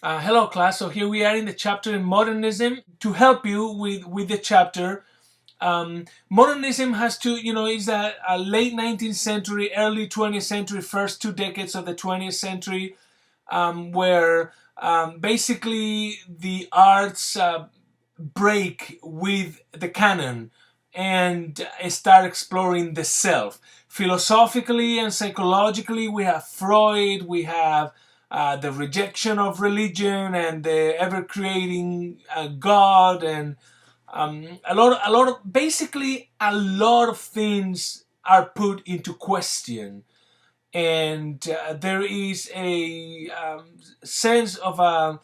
Hello class, so here we are in the chapter in Modernism. To help you with the chapter, Modernism has to, is a late 19th century, early 20th century, first 2 decades of the 20th century, where basically the arts break with the canon and start exploring the self. Philosophically and psychologically, we have Freud, we have the rejection of religion and the ever-creating God, and basically a lot of things are put into question, and there is a sense of a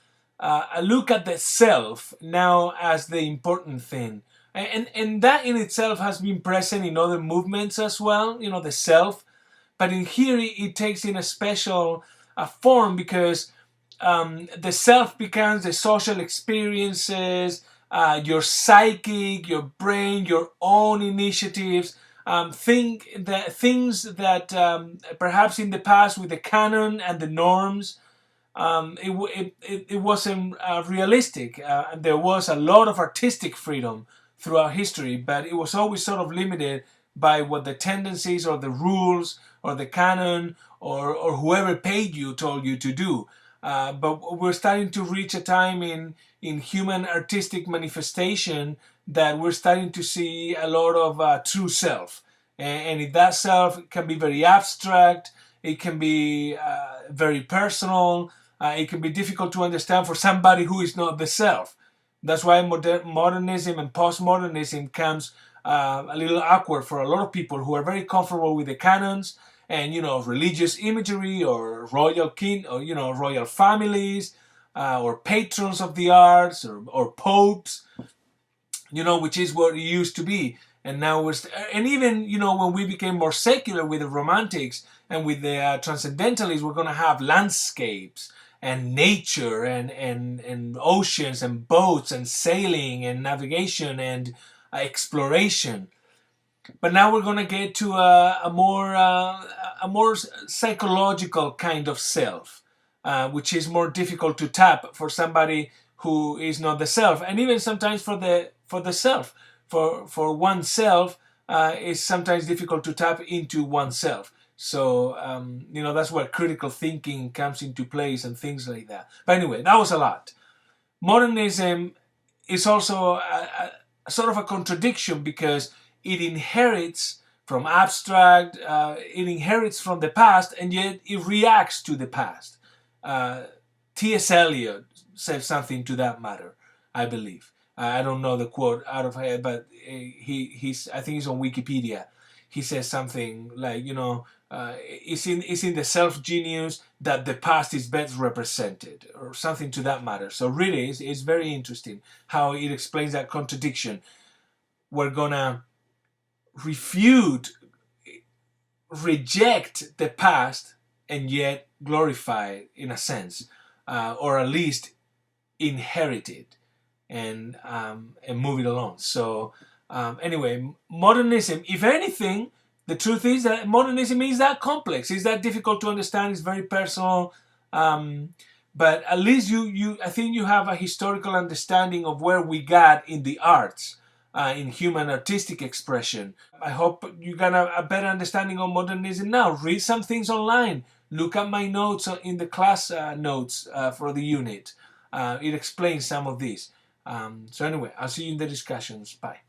look at the self now as the important thing. And that in itself has been present in other movements as well, the self. But in here, it takes in a special form because the self becomes the social experiences, your psychic, your brain, your own initiatives. Things that perhaps in the past with the canon and the norms, it wasn't realistic. There was a lot of artistic freedom throughout history, but it was always sort of limited by what the tendencies or the rules or the canon or whoever paid you told you to do. But we're starting to reach a time in human artistic manifestation that we're starting to see a lot of true self. And if that self can be very abstract, it can be very personal, it can be difficult to understand for somebody who is not the self. That's why modernism and postmodernism comes a little awkward for a lot of people who are very comfortable with the canons and religious imagery or royal king or royal families or patrons of the arts or popes, which is what it used to be. And now and even when we became more secular with the romantics and with the transcendentalists, we're going to have landscapes and nature and oceans and boats and sailing and navigation and exploration. But now we're going to get to a more psychological kind of self, which is more difficult to tap for somebody who is not the self, and even sometimes for the self, for oneself, is sometimes difficult to tap into oneself. So that's where critical thinking comes into place and things like that. But anyway, that was a lot. Modernism is also a sort of a contradiction because it inherits from abstract, it inherits from the past, and yet it reacts to the past. T.S. Eliot said something to that matter, I believe. I don't know the quote out of head, but he's I think he's on Wikipedia. He says something like, it's in the self-genius that the past is best represented, or something to that matter. So really, it's very interesting how it explains that contradiction. We're gonna reject the past, and yet glorify it in a sense, or at least inherit it and move it along. So anyway, modernism, if anything, the truth is that modernism is that complex, is that difficult to understand, it's very personal, but at least I think you have a historical understanding of where we got in the arts, in human artistic expression. I hope you got a better understanding of modernism now. Read some things online. Look at my notes in the class notes for the unit. It explains some of this. So anyway, I'll see you in the discussions. Bye.